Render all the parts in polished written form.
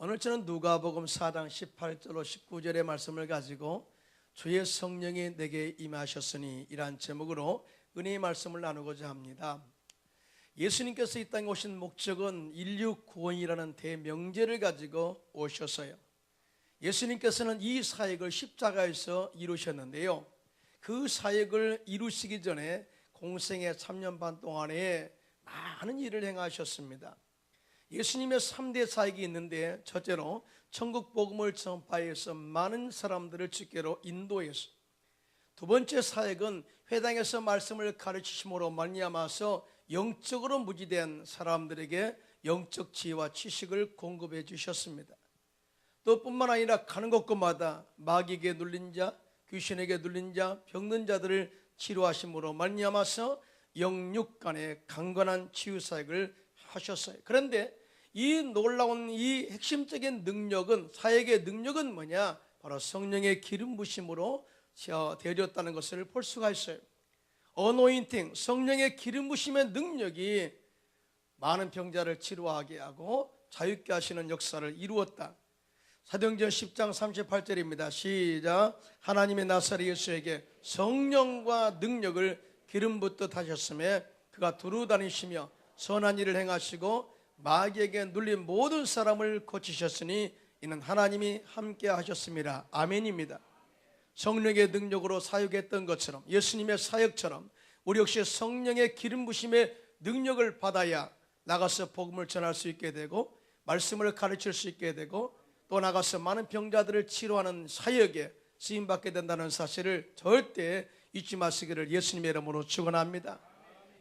오늘 저는 누가복음 4장 18절로 19절의 말씀을 가지고 주의 성령이 내게 임하셨으니 이란 제목으로 은혜의 말씀을 나누고자 합니다. 예수님께서 이 땅에 오신 목적은 인류 구원이라는 대명제를 가지고 오셨어요. 예수님께서는 이 사역을 십자가에서 이루셨는데요, 그 사역을 이루시기 전에 공생의 3년 반 동안에 많은 일을 행하셨습니다. 예수님의 3대 사역이 있는데, 첫째로 천국 복음을 전파해서 많은 사람들을 주께로 인도해서, 두 번째 사역은 회당에서 말씀을 가르치심으로 말미암아서 영적으로 무지된 사람들에게 영적 지혜와 지식을 공급해 주셨습니다. 또 뿐만 아니라 가는 곳곳마다 마귀에게 눌린 자, 귀신에게 눌린 자, 병든 자들을 치료하심으로 말미암아서 영육 간의 강건한 치유 사역을 하셨어요. 그런데 이 놀라운 이 핵심적인 능력은, 사역의 능력은 뭐냐? 바로 성령의 기름 부심으로 되어졌다는 것을 볼 수가 있어요. 어노인팅, 성령의 기름 부심의 능력이 많은 병자를 치료하게 하고 자유케 하시는 역사를 이루었다. 사도행전 10장 38절입니다. 시작. 하나님의 나사렛 예수에게 성령과 능력을 기름 붓듯 하셨음에 그가 두루 다니시며 선한 일을 행하시고 마귀에게 눌린 모든 사람을 고치셨으니 이는 하나님이 함께 하셨습니다. 아멘입니다. 성령의 능력으로 사역했던 것처럼, 예수님의 사역처럼 우리 역시 성령의 기름 부심의 능력을 받아야 나가서 복음을 전할 수 있게 되고 말씀을 가르칠 수 있게 되고 또 나가서 많은 병자들을 치료하는 사역에 쓰임받게 된다는 사실을 절대 잊지 마시기를 예수님의 이름으로 축원합니다.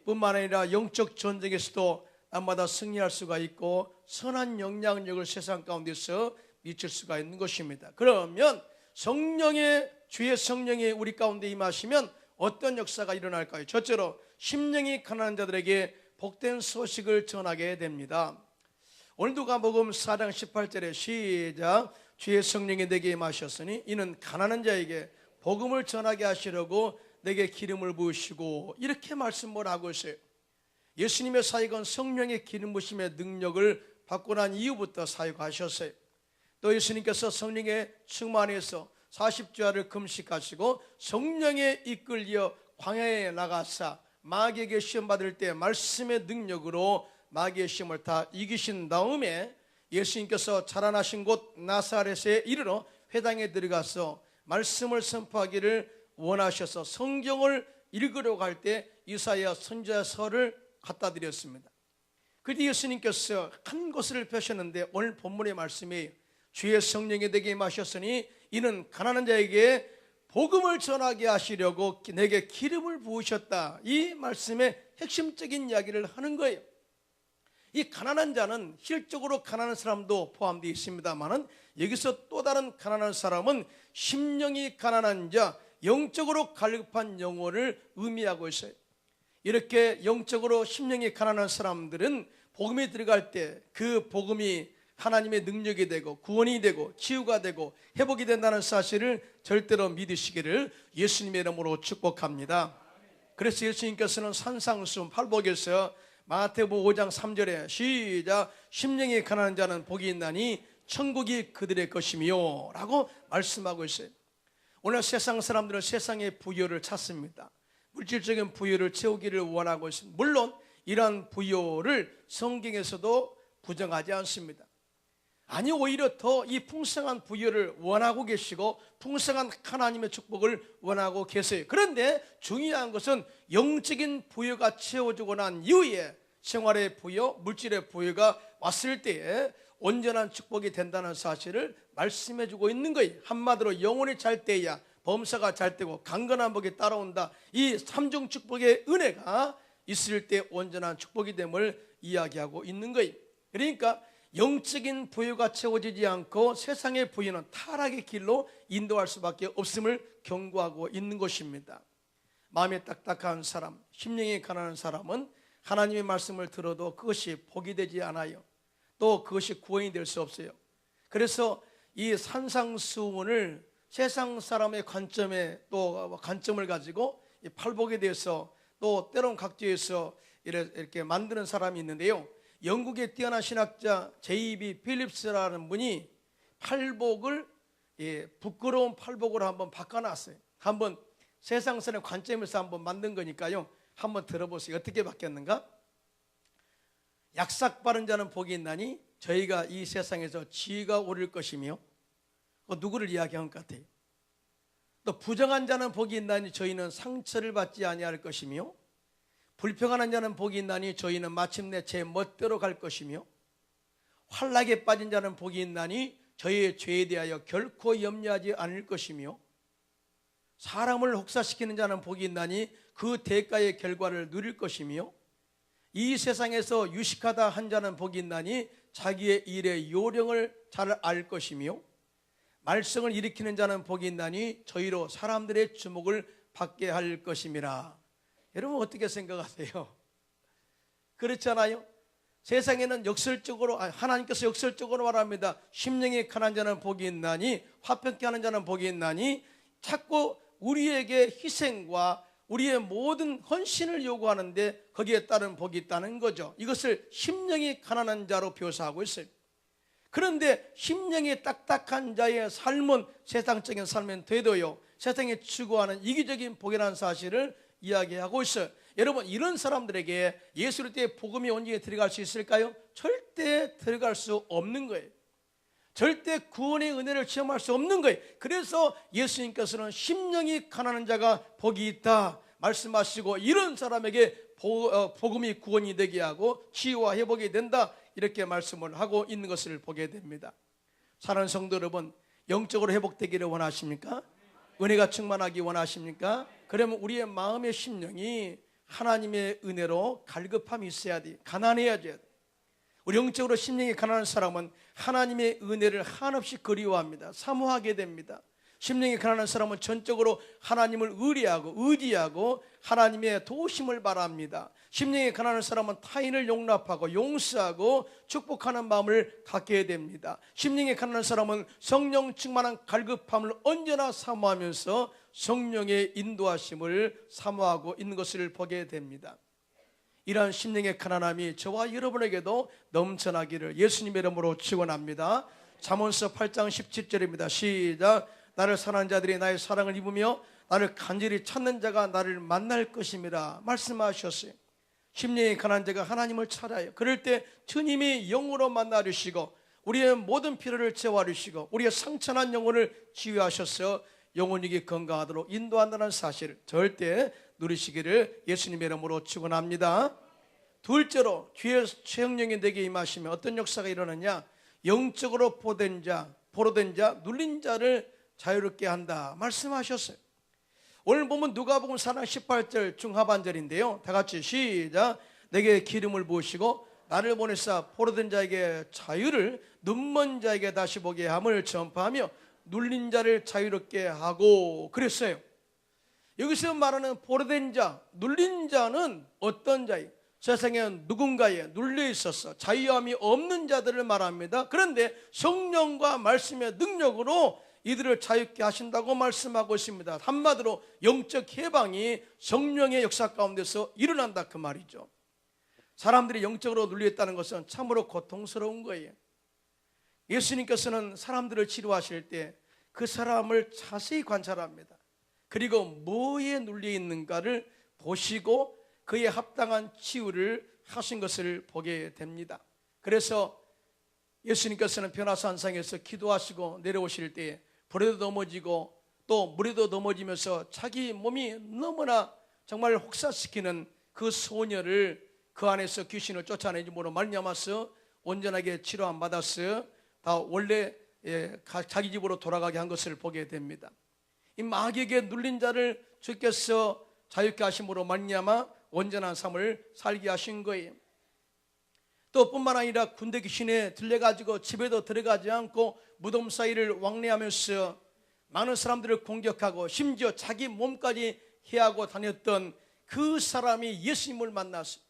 뿐만 아니라 영적 전쟁에서도 날마다 승리할 수가 있고 선한 영향력을 세상 가운데서 미칠 수가 있는 것입니다. 그러면 주의 성령이 우리 가운데 임하시면 어떤 역사가 일어날까요? 첫째로 심령이 가난한 자들에게 복된 소식을 전하게 됩니다. 오늘 누가복음 4장 18절에 시작. 주의 성령이 내게 임하셨으니 이는 가난한 자에게 복음을 전하게 하시려고 내게 기름을 부으시고, 이렇게 말씀을 하고 있어요. 예수님의 사역은 성령의 기름 부심의 능력을 받고 난 이후부터 사역하셨어요. 또 예수님께서 성령의 충만해서 40주야를 금식하시고 성령에 이끌려 광야에 나가사 마귀에게 시험 받을 때 말씀의 능력으로 마귀의 시험을 다 이기신 다음에 예수님께서 자라나신 곳 나사렛에 이르러 회당에 들어가서 말씀을 선포하기를 원하셔서 성경을 읽으려고 할 때 이사야 선지자서를 갖다 드렸습니다. 그때 예수님께서 한 것을 펴셨는데, 오늘 본문의 말씀이 주의 성령이 내게 임하셨으니 이는 가난한 자에게 복음을 전하게 하시려고 내게 기름을 부으셨다. 이 말씀의 핵심적인 이야기를 하는 거예요. 이 가난한 자는 실적으로 가난한 사람도 포함되어 있습니다만, 여기서 또 다른 가난한 사람은 심령이 가난한 자, 영적으로 갈급한 영혼을 의미하고 있어요. 이렇게 영적으로 심령이 가난한 사람들은 복음이 들어갈 때 그 복음이 하나님의 능력이 되고 구원이 되고 치유가 되고 회복이 된다는 사실을 절대로 믿으시기를 예수님의 이름으로 축복합니다. 그래서 예수님께서는 산상수훈 팔복에서 마태복음 5장 3절에 시작. 심령이 가난한 자는 복이 있나니 천국이 그들의 것이며 라고 말씀하고 있어요. 오늘 세상 사람들은 세상의 부여를 찾습니다. 물질적인 부여를 채우기를 원하고 있습니다. 물론 이러한 부여를 성경에서도 부정하지 않습니다. 아니, 오히려 더 이 풍성한 부여를 원하고 계시고 풍성한 하나님의 축복을 원하고 계세요. 그런데 중요한 것은 영적인 부여가 채워지고 난 이후에 생활의 부여, 물질의 부여가 왔을 때에 온전한 축복이 된다는 사실을 말씀해 주고 있는 거예요. 한마디로 영혼이 잘 돼야 범사가 잘 되고 강건한 복이 따라온다. 이 삼중 축복의 은혜가 있을 때 온전한 축복이 됨을 이야기하고 있는 거예요. 그러니까 영적인 부여가 채워지지 않고 세상의 부여는 타락의 길로 인도할 수밖에 없음을 경고하고 있는 것입니다. 마음이 딱딱한 사람, 심령이 가난한 사람은 하나님의 말씀을 들어도 그것이 복이 되지 않아요. 또 그것이 구원이 될 수 없어요. 그래서 이 산상수훈을 세상 사람의 관점을 가지고 팔복에 대해서 또 때론 각지에서 이렇게 만드는 사람이 있는데요, 영국의 뛰어난 신학자 J.B. 필립스라는 분이 팔복을 부끄러운 팔복으로 한번 바꿔놨어요. 한번 세상선의 관점에서 한번 만든 거니까요. 한번 들어보세요. 어떻게 바뀌었는가? 약삭 바른 자는 복이 있나니 저희가 이 세상에서 지혜가 오를 것이며, 누구를 이야기한 것 같아요? 또 부정한 자는 복이 있나니 저희는 상처를 받지 아니할 것이며, 불평하는 자는 복이 있나니 저희는 마침내 제 멋대로 갈 것이며, 환락에 빠진 자는 복이 있나니 저희의 죄에 대하여 결코 염려하지 않을 것이며, 사람을 혹사시키는 자는 복이 있나니 그 대가의 결과를 누릴 것이며, 이 세상에서 유식하다 한 자는 복이 있나니 자기의 일의 요령을 잘 알 것이며, 말썽을 일으키는 자는 복이 있나니 저희로 사람들의 주목을 받게 할 것임이라. 여러분 어떻게 생각하세요? 그렇잖아요. 세상에는 역설적으로, 하나님께서 역설적으로 말합니다. 심령이 강한 자는 복이 있나니, 화평케 하는 자는 복이 있나니, 자꾸 우리에게 희생과 우리의 모든 헌신을 요구하는데 거기에 따른 복이 있다는 거죠. 이것을 심령이 가난한 자로 묘사하고 있어요. 그런데 심령이 딱딱한 자의 삶은 세상적인 삶은 되도요, 세상에 추구하는 이기적인 복이라는 사실을 이야기하고 있어요. 여러분, 이런 사람들에게 예수를 때 복음이 온전히 들어갈 수 있을까요? 절대 들어갈 수 없는 거예요. 절대 구원의 은혜를 체험할 수 없는 거예요. 그래서 예수님께서는 심령이 가난한 자가 복이 있다 말씀하시고, 이런 사람에게 복음이 구원이 되게 하고 치유와 회복이 된다, 이렇게 말씀을 하고 있는 것을 보게 됩니다. 사랑하는 성도 여러분, 영적으로 회복되기를 원하십니까? 은혜가 충만하기 원하십니까? 그러면 우리의 마음의 심령이 하나님의 은혜로 갈급함이 있어야 돼. 가난해야 돼. 우리 영적으로 심령이 가난한 사람은 하나님의 은혜를 한없이 그리워합니다. 사모하게 됩니다. 심령이 가난한 사람은 전적으로 하나님을 의지하고 하나님의 도우심을 바랍니다. 심령이 가난한 사람은 타인을 용납하고 용서하고 축복하는 마음을 갖게 됩니다. 심령이 가난한 사람은 성령 충만한 갈급함을 언제나 사모하면서 성령의 인도하심을 사모하고 있는 것을 보게 됩니다. 이러한 심령의 가난함이 저와 여러분에게도 넘쳐나기를 예수님의 이름으로 축원합니다. 잠언서 8장 17절입니다. 시작. 나를 사랑하는 자들이 나의 사랑을 입으며 나를 간절히 찾는 자가 나를 만날 것임이라 말씀하셨어요. 심령이 가난한 자가 하나님을 찾아요. 그럴 때 주님이 영으로 만나 주시고 우리의 모든 필요를 채워 주시고 우리의 상처난 영혼을 치유하셔서 영혼이 건강하도록 인도한다는 사실을 절대 누리시기를 예수님의 이름으로 축원합니다. 둘째로 주의 성령이 내게 임하시면 어떤 역사가 일어나냐? 영적으로 포로된 자, 눌린 자를 자유롭게 한다 말씀하셨어요. 오늘 보면 누가복음 4장 18절 중하반절인데요, 다 같이 시작. 내게 기름을 부으시고 나를 보내사 포로된 자에게 자유를, 눈먼 자에게 다시 보게 함을 전파하며 눌린 자를 자유롭게 하고 그랬어요. 여기서 말하는 포로된 자, 눌린 자는 어떤 자예요? 세상에 누군가에 눌려 있어서 자유함이 없는 자들을 말합니다. 그런데 성령과 말씀의 능력으로 이들을 자유케 하신다고 말씀하고 있습니다. 한마디로 영적 해방이 성령의 역사 가운데서 일어난다 그 말이죠. 사람들이 영적으로 눌려있다는 것은 참으로 고통스러운 거예요. 예수님께서는 사람들을 치료하실 때 그 사람을 자세히 관찰합니다. 그리고 뭐에 눌려있는가를 보시고 그에 합당한 치유를 하신 것을 보게 됩니다. 그래서 예수님께서는 변화산상에서 기도하시고 내려오실 때에 불에도 넘어지고 또 물에도 넘어지면서 자기 몸이 너무나 정말 혹사시키는 그 소녀를 그 안에서 귀신을 쫓아내줌으로 말미암아서 온전하게 치료 안 받았어 다 원래 자기 집으로 돌아가게 한 것을 보게 됩니다. 이 마귀에게 눌린 자를 주께서 자유케 하심으로 말미암아 온전한 삶을 살게 하신 거예요. 또 뿐만 아니라 군대 귀신에 들려가지고 집에도 들어가지 않고 무덤 사이를 왕래하면서 많은 사람들을 공격하고 심지어 자기 몸까지 해하고 다녔던 그 사람이 예수님을 만났어요.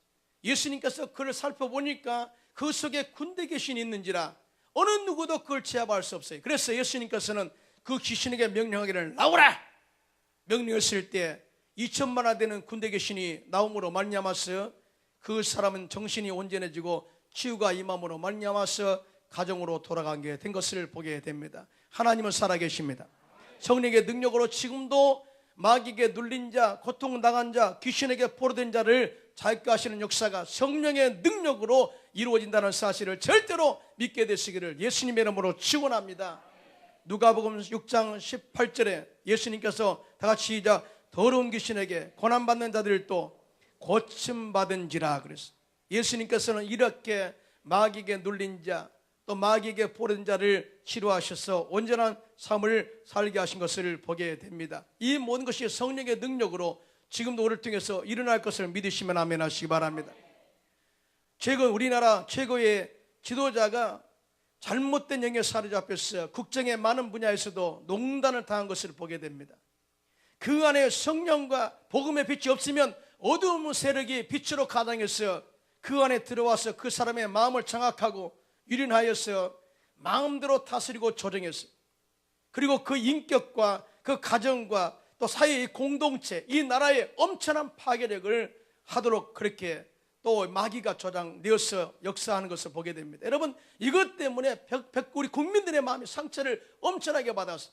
예수님께서 그를 살펴보니까 그 속에 군대 귀신이 있는지라 어느 누구도 그걸 제압할 수 없어요. 그래서 예수님께서는 그 귀신에게 명령하기를 나오라 명령했을 때 2천만 원 되는 군대 귀신이 나옴으로 말미암아서 그 사람은 정신이 온전해지고 치유가 임함으로 말미암아서 가정으로 돌아가게 된 것을 보게 됩니다. 하나님은 살아계십니다. 성령의 능력으로 지금도 마귀에게 눌린 자, 고통당한 자, 귀신에게 포로된 자를 자유케하시는 역사가 성령의 능력으로 이루어진다는 사실을 절대로 믿게 되시기를 예수님의 이름으로 축원합니다. 누가복음 6장 18절에 예수님께서 다 같이 시작. 더러운 귀신에게 고난받는 자들도 고침받은지라 그랬어요. 예수님께서는 이렇게 마귀에게 눌린 자, 또 마귀에게 포로된 자를 치료하셔서 온전한 삶을 살게 하신 것을 보게 됩니다. 이 모든 것이 성령의 능력으로 지금도 우리를 통해서 일어날 것을 믿으시면 아멘 하시기 바랍니다. 최근 우리나라 최고의 지도자가 잘못된 영에 사로잡혀서 국정의 많은 분야에서도 농단을 당한 것을 보게 됩니다. 그 안에 성령과 복음의 빛이 없으면 어두운 세력이 빛으로 가당해서 그 안에 들어와서 그 사람의 마음을 장악하고 유린하여서 마음대로 다스리고 조정했어요. 그리고 그 인격과 그 가정과 또 사회의 공동체, 이 나라의 엄청난 파괴력을 하도록 그렇게 또 마귀가 조장되어서 역사하는 것을 보게 됩니다. 여러분, 이것 때문에 우리 국민들의 마음이 상처를 엄청나게 받아서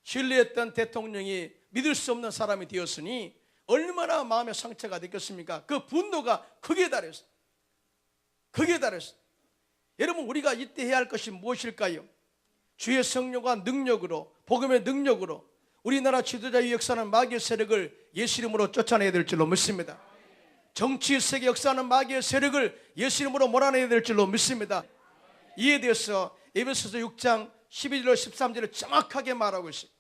신뢰했던 대통령이 믿을 수 없는 사람이 되었으니 얼마나 마음의 상처가 됐겠습니까? 그 분노가 극에 달했어요. 극에 달했어요. 여러분, 우리가 이때 해야 할 것이 무엇일까요? 주의 성령과 능력으로, 복음의 능력으로 우리나라 지도자의 역사는 마귀의 세력을 예수 이름으로 쫓아내야 될 줄로 믿습니다. 정치 세계 역사하는 마귀의 세력을 예수 이름으로 몰아내야 될 줄로 믿습니다. 이에 대해서 에베소서 6장 12절 13절을 정확하게 말하고 있어요.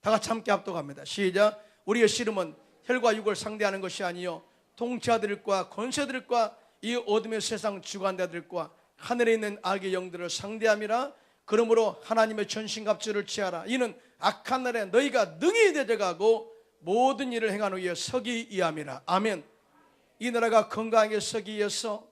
다 같이 함께 합독합니다. 시작. 우리의 씨름은 혈과 육을 상대하는 것이 아니요 통치자들과 권세들과 이 어둠의 세상 주관자들과 하늘에 있는 악의 영들을 상대함이라. 그러므로 하나님의 전신갑주를 취하라. 이는 악한 날에 너희가 능히 대적하고 모든 일을 행한 후에 서기 위함이라. 아멘. 이 나라가 건강하게 서기 위해서,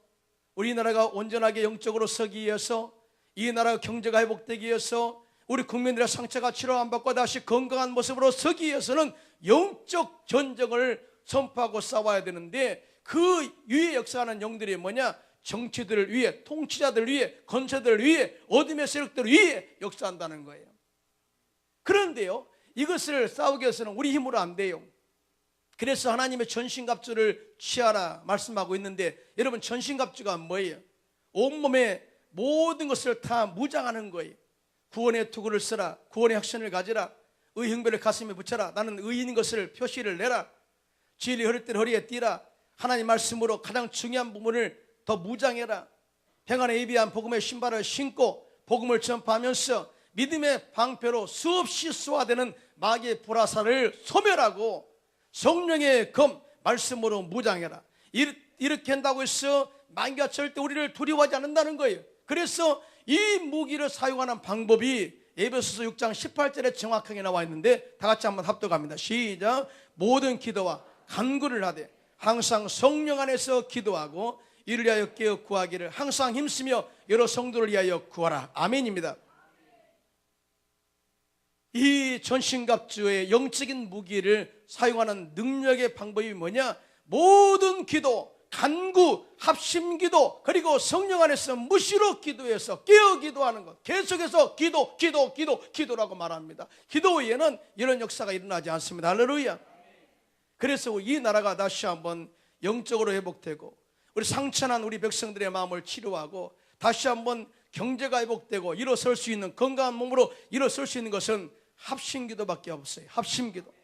우리나라가 온전하게 영적으로 서기 위해서, 이 나라 경제가 회복되기 위해서, 우리 국민들의 상처가 치료 안 받고 다시 건강한 모습으로 서기 위해서는 영적 전쟁을 선포하고 싸워야 되는데, 그 위에 역사하는 영들이 뭐냐? 정치들을 위해, 통치자들을 위해, 권세들을 위해, 어둠의 세력들을 위해 역사한다는 거예요. 그런데요, 이것을 싸우기 위해서는 우리 힘으로 안 돼요. 그래서 하나님의 전신갑주를 취하라 말씀하고 있는데, 여러분, 전신갑주가 뭐예요? 온몸에 모든 것을 다 무장하는 거예요. 구원의 투구를 쓰라. 구원의 확신을 가지라. 의형배를 가슴에 붙여라. 나는 의인인 것을 표시를 내라. 진리 흐를 때 허리에 띠라. 하나님 말씀으로 가장 중요한 부분을 더 무장해라. 평안에 예비한 복음의 신발을 신고 복음을 전파하면서 믿음의 방패로 수없이 쏘아대는 마귀의 불화살을 소멸하고 성령의 검 말씀으로 무장해라. 이렇게 한다고 해서 마귀가 절대 우리를 두려워하지 않는다는 거예요. 그래서 이 무기를 사용하는 방법이 에베소서 6장 18절에 정확하게 나와 있는데, 다 같이 한번 합독합니다. 시작. 모든 기도와 간구를 하되 항상 성령 안에서 기도하고 이를 위하여 깨어 구하기를 항상 힘쓰며 여러 성도를 위하여 구하라. 아멘입니다. 이 전신갑주의 영적인 무기를 사용하는 능력의 방법이 뭐냐? 모든 기도, 간구, 합심기도, 그리고 성령 안에서 무시로 기도해서 깨어 기도하는 것. 계속해서 기도라고 말합니다. 기도 외에는 이런 역사가 일어나지 않습니다. 할렐루야. 그래서 이 나라가 다시 한번 영적으로 회복되고 우리 상처난 우리 백성들의 마음을 치료하고 다시 한번 경제가 회복되고 일어설 수 있는, 건강한 몸으로 일어설 수 있는 것은 합심기도밖에 없어요. 합심기도.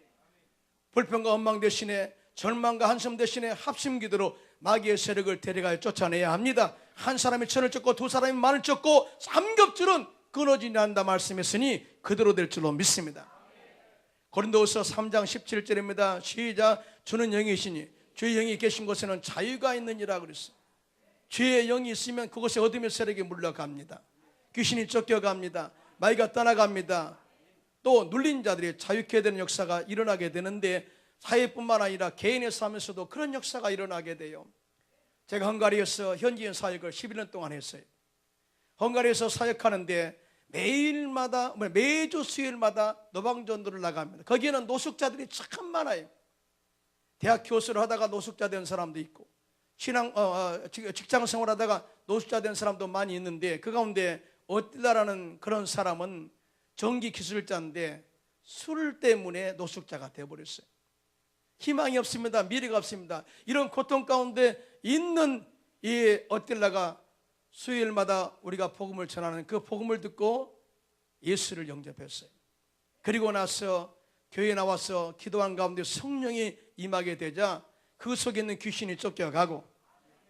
불평과 원망 대신에, 절망과 한숨 대신에 합심기도로 마귀의 세력을 데려가여 쫓아내야 합니다. 한 사람이 천을 쫓고 두 사람이 만을 쫓고 삼겹줄은 끊어지지 않는다 말씀했으니 그대로 될 줄로 믿습니다. 고린도후서 3장 17절입니다. 시작. 주는 영이시니 주의 영이 계신 곳에는 자유가 있느니라 그랬어요. 주의 영이 있으면 그곳에 어둠의 세력이 물러갑니다. 귀신이 쫓겨갑니다. 마귀가 떠나갑니다. 또 눌린 자들이 자유케 되는 역사가 일어나게 되는데, 사회뿐만 아니라 개인의 삶에서도 그런 역사가 일어나게 돼요. 제가 헝가리에서 현지인 사역을 11년 동안 했어요. 헝가리에서 사역하는데 매주 수요일마다 노방전도를 나갑니다. 거기에는 노숙자들이 참 많아요. 대학 교수를 하다가 노숙자 된 사람도 있고, 직장 생활하다가 노숙자 된 사람도 많이 있는데 그 가운데 어딜라라는 그런 사람은 전기 기술자인데 술 때문에 노숙자가 되어버렸어요. 희망이 없습니다. 미래가 없습니다. 이런 고통 가운데 있는 이 어딜라가 수요일마다 우리가 복음을 전하는 그 복음을 듣고 예수를 영접했어요. 그리고 나서 교회에 나와서 기도한 가운데 성령이 임하게 되자 그 속에 있는 귀신이 쫓겨가고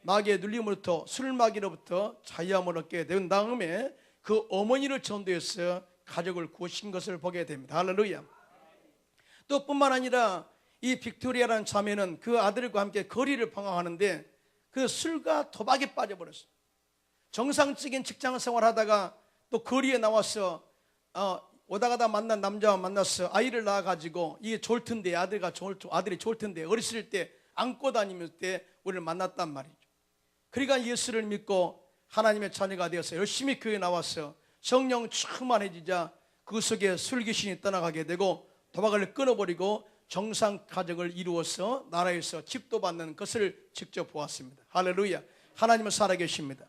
마귀의 눌림으로부터 술마귀로부터 자유함을 얻게 된 다음에 그 어머니를 전도해서 가족을 구하신 것을 보게 됩니다. 할렐루야. 또 뿐만 아니라 이 빅토리아라는 자매는 그 아들과 함께 거리를 방황하는데 그 술과 도박에 빠져버렸어요. 정상적인 직장 생활하다가 또 거리에 나와서 오다가다 만난 남자와 만나서 아이를 낳아가지고 이게 좋을 텐데 아들이 좋을 텐데 어렸을 때 안고 다니면서 때 우리를 만났단 말이죠. 그러니까 예수를 믿고 하나님의 자녀가 되어서 열심히 교회에 나와서 성령 충만해지자 그 속에 술귀신이 떠나가게 되고 도박을 끊어버리고 정상 가정을 이루어서 나라에서 집도 받는 것을 직접 보았습니다. 할렐루야. 하나님은 살아계십니다.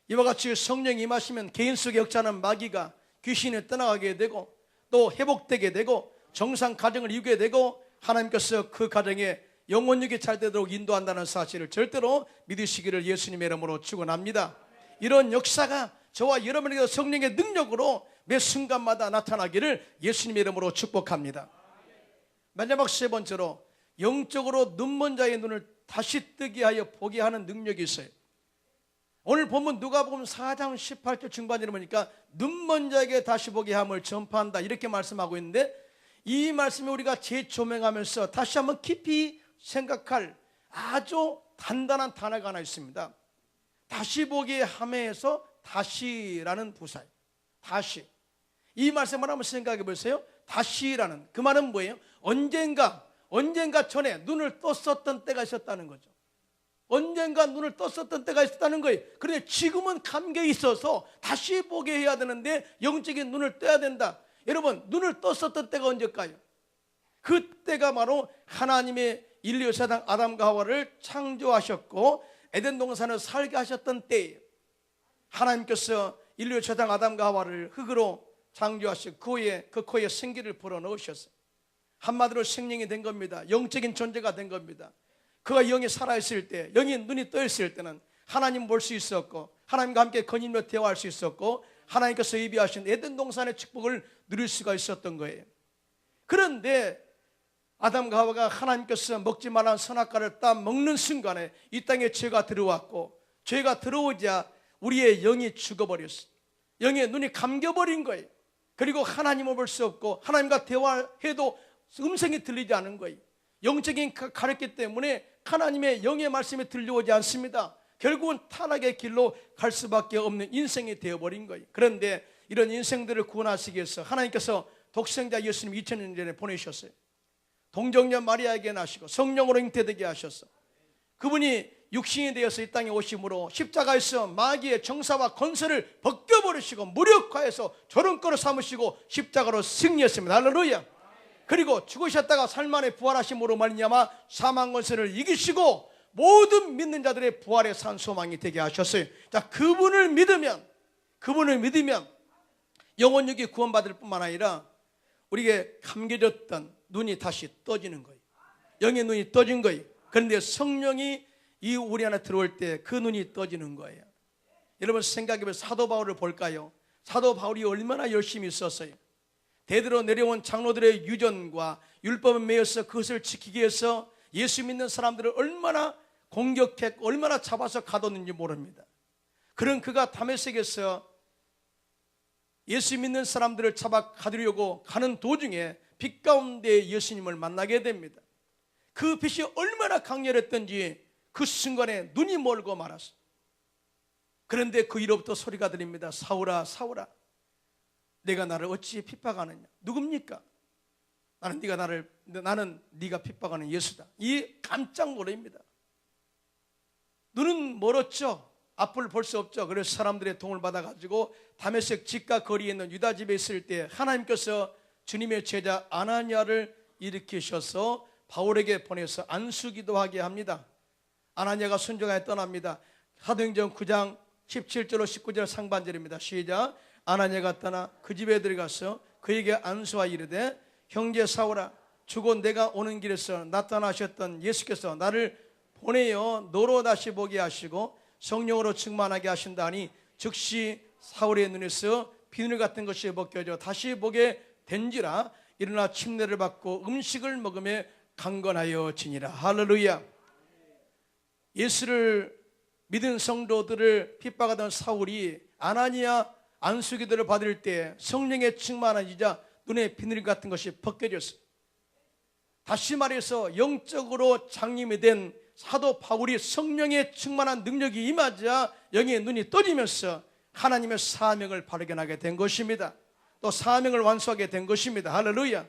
이와 같이 성령이 임하시면 개인 속에 역사하는 마귀가 귀신이 떠나가게 되고 또 회복되게 되고 정상 가정을 이루게 되고 하나님께서 그 가정에 영혼육이 잘 되도록 인도한다는 사실을 절대로 믿으시기를 예수님의 이름으로 축원합니다. 이런 역사가 저와 여러분에게 성령의 능력으로 매 순간마다 나타나기를 예수님의 이름으로 축복합니다. 마지막 세 번째로 영적으로 눈먼 자의 눈을 다시 뜨게 하여 보게 하는 능력이 있어요. 오늘 본문 누가복음 4장 18절 중반에 보니까 눈먼 자에게 다시 보게 함을 전파한다 이렇게 말씀하고 있는데 이 말씀이 우리가 재조명하면서 다시 한번 깊이 생각할 아주 단단한 단어가 하나 있습니다. 다시 보게 함에서 다시라는 부사예요. 다시. 이 말씀을 한번 생각해 보세요. 다시라는 그 말은 뭐예요? 언젠가 전에 눈을 떴었던 때가 있었다는 거죠. 언젠가 눈을 떴었던 때가 있었다는 거예요. 그런데 지금은 감격이 있어서 다시 보게 해야 되는데 영적인 눈을 떠야 된다. 여러분, 눈을 떴었던 때가 언제일까요? 그때가 바로 하나님의 인류 사상 아담과 하와를 창조하셨고 에덴 동산을 살게 하셨던 때예요. 하나님께서 인류 사상 아담과 하와를 흙으로 창조하시고 그 코에 생기를 불어넣으셨어요. 한마디로 생명이 된 겁니다. 영적인 존재가 된 겁니다. 그가 영이 살아있을 때, 영이 눈이 떠있을 때는 하나님 볼 수 있었고 하나님과 함께 거닐며 대화할 수 있었고 하나님께서 예비하신 에덴 동산의 축복을 누릴 수가 있었던 거예요. 그런데 아담과 하와가 하나님께서 먹지 말라는 선악과를 딱 먹는 순간에 이 땅에 죄가 들어왔고 죄가 들어오자 우리의 영이 죽어버렸어요. 영의 눈이 감겨버린 거예요. 그리고 하나님을 볼 수 없고 하나님과 대화해도 음성이 들리지 않은 거예요. 영적인 가르쳤기 때문에 하나님의 영의 말씀이 들려오지 않습니다. 결국은 타락의 길로 갈 수밖에 없는 인생이 되어버린 거예요. 그런데 이런 인생들을 구원하시기 위해서 하나님께서 독생자 예수님 2000년 전에 보내셨어요. 동정녀 마리아에게 나시고 성령으로 잉태되게 하셨어. 그분이 육신이 되어서 이 땅에 오심으로 십자가에서 마귀의 정사와 권세를 벗겨버리시고 무력화해서 조롱거로 삼으시고 십자가로 승리했습니다. 할렐루야. 그리고 죽으셨다가 살만에 부활하심으로 말미암아 사망 권세를 이기시고 모든 믿는 자들의 부활의 산 소망이 되게 하셨어요. 자, 그분을 믿으면 영혼육이 구원받을 뿐만 아니라 우리에게 감겨졌던 눈이 다시 떠지는 거예요. 영의 눈이 떠진 거예요. 그런데 성령이 이 우리 안에 들어올 때 그 눈이 떠지는 거예요. 여러분 생각해보면 사도 바울을 볼까요? 사도 바울이 얼마나 열심히 썼어요. 대대로 내려온 장로들의 유전과 율법에 매여서 그것을 지키기 위해서 예수 믿는 사람들을 얼마나 공격했고 얼마나 잡아서 가뒀는지 모릅니다. 그런 그가 다메섹에서 예수 믿는 사람들을 잡아 가두려고 가는 도중에 빛 가운데 예수님을 만나게 됩니다. 그 빛이 얼마나 강렬했던지 그 순간에 눈이 멀고 말았어요. 그런데 그 이로부터 소리가 들립니다. 사울아 사울아 내가 나를 어찌 핍박하느냐. 누굽니까? 나는 네가 핍박하는 예수다. 이 깜짝 놀랍니다. 눈은 멀었죠. 앞을 볼 수 없죠. 그래서 사람들의 도움을 받아가지고 다메섹 집과 거리에 있는 유다 집에 있을 때 하나님께서 주님의 제자 아나니아를 일으키셔서 바울에게 보내서 안수기도하게 합니다. 아나니아가 순종하여 떠납니다. 사도행전 9장 17절로 19절 상반절입니다. 시작. 아나니아가 떠나 그 집에 들어가서 그에게 안수하여 이르되 형제 사울아, 주곧 내가 오는 길에서 나타나셨던 예수께서 나를 보내어 너로 다시 보게 하시고 성령으로 충만하게 하신다니 즉시 사울의 눈에서 비늘 같은 것이 벗겨져 다시 보게 된지라. 일어나 침례를 받고 음식을 먹으며 강건하여 지니라. 할렐루야. 예수를 믿은 성도들을 핍박하던 사울이 아나니아 안수기도를 받을 때 성령의 충만하시자 눈에 비늘 같은 것이 벗겨졌어요. 다시 말해서 영적으로 장님이 된 사도 바울이 성령의 충만한 능력이 임하자 영의 눈이 떠지면서 하나님의 사명을 발견하게 된 것입니다. 또 사명을 완수하게 된 것입니다. 할렐루야.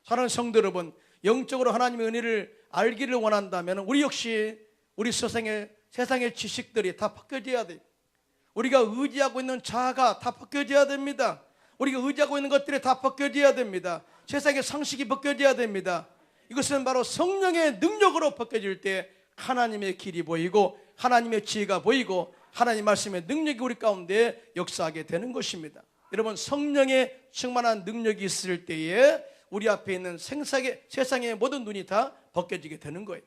사랑하는 성도 여러분, 영적으로 하나님의 은혜를 알기를 원한다면 우리 역시 우리 세상의 지식들이 다 벗겨져야 돼요. 우리가 의지하고 있는 자아가 다 벗겨져야 됩니다. 우리가 의지하고 있는 것들이 다 벗겨져야 됩니다. 세상의 상식이 벗겨져야 됩니다. 이것은 바로 성령의 능력으로 벗겨질 때 하나님의 길이 보이고 하나님의 지혜가 보이고 하나님 말씀의 능력이 우리 가운데 역사하게 되는 것입니다. 여러분, 성령의 충만한 능력이 있을 때에 우리 앞에 있는 세상의 모든 눈이 다 벗겨지게 되는 거예요.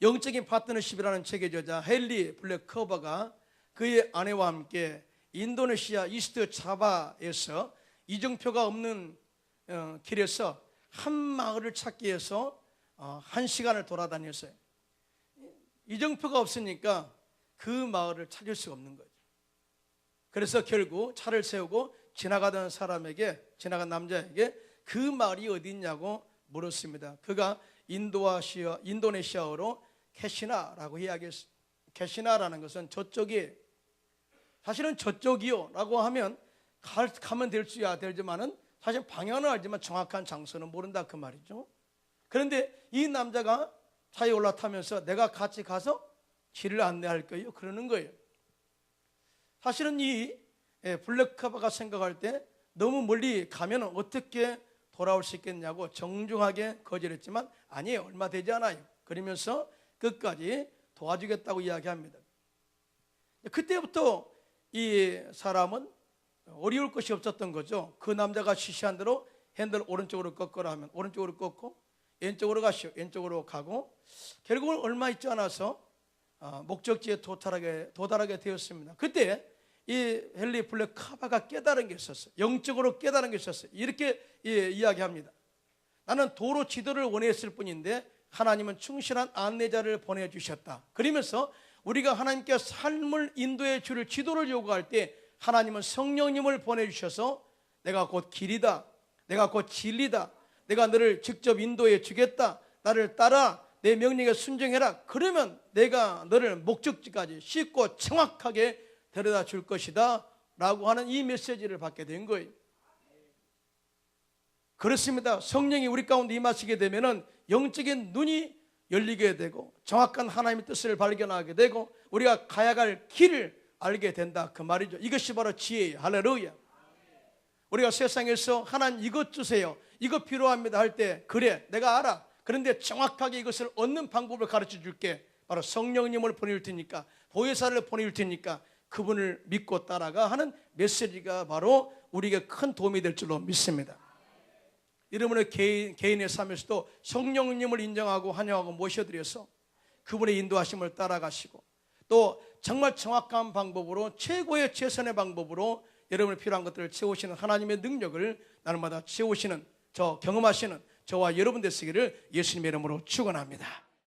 영적인 파트너십이라는 책의 저자 헨리 블랙커버가 그의 아내와 함께 인도네시아 이스트 자바에서 이정표가 없는 길에서 한 마을을 찾기 위해서 1시간을 돌아다녔어요. 이정표가 없으니까 그 마을을 찾을 수가 없는 거죠. 그래서 결국 차를 세우고 지나가던 남자에게 그 마을이 어디 있냐고 물었습니다. 그가 인도네시아어로 캐시나라고 이야기했어요. 캐시나라는 것은 저쪽이에요. 사실은 저쪽이요 라고 하면 가면 되지만은 사실 방향은 알지만 정확한 장소는 모른다 그 말이죠. 그런데 이 남자가 차에 올라타면서 내가 같이 가서 길을 안내할 거예요 그러는 거예요. 사실은 이 블랙커버가 생각할 때 너무 멀리 가면 어떻게 돌아올 수 있겠냐고 정중하게 거절했지만 아니에요, 얼마 되지 않아요. 그러면서 끝까지 도와주겠다고 이야기합니다. 그때부터 이 사람은 어려울 것이 없었던 거죠. 그 남자가 지시한 대로 핸들 오른쪽으로 꺾으라 하면 오른쪽으로 꺾고 왼쪽으로 가시오, 왼쪽으로 가고 결국은 얼마 있지 않아서 목적지에 도달하게 되었습니다. 그때 이 헨리 블랙커버가 깨달은 게 있었어요. 영적으로 깨달은 게 있었어요. 이렇게 이야기합니다. 나는 도로 지도를 원했을 뿐인데 하나님은 충실한 안내자를 보내주셨다. 그러면서 우리가 하나님께 삶을 인도해 줄 지도를 요구할 때 하나님은 성령님을 보내주셔서 내가 곧 길이다, 내가 곧 진리다, 내가 너를 직접 인도해 주겠다, 나를 따라 내 명령에 순종해라. 그러면 내가 너를 목적지까지 쉽고 정확하게 데려다 줄 것이다 라고 하는 이 메시지를 받게 된 거예요. 그렇습니다. 성령이 우리 가운데 임하시게 되면 영적인 눈이 열리게 되고 정확한 하나님의 뜻을 발견하게 되고 우리가 가야 할 길을 알게 된다 그 말이죠. 이것이 바로 지혜예요. 할렐루야. 우리가 세상에서 하나님 이것 주세요, 이거 필요합니다 할 때 그래 내가 알아, 그런데 정확하게 이것을 얻는 방법을 가르쳐 줄게. 바로 성령님을 보낼 테니까, 보혜사를 보낼 테니까 그분을 믿고 따라가 하는 메시지가 바로 우리에게 큰 도움이 될 줄로 믿습니다. 여러분의 개인의 삶에서도 성령님을 인정하고 환영하고 모셔드려서 그분의 인도하심을 따라가시고 또 정말 정확한 방법으로 최고의 최선의 방법으로 여러분의 필요한 것들을 채우시는 하나님의 능력을 날마다 채우시는 경험하시는 저와 여러분 되시기를 예수님의 이름으로 축원합니다.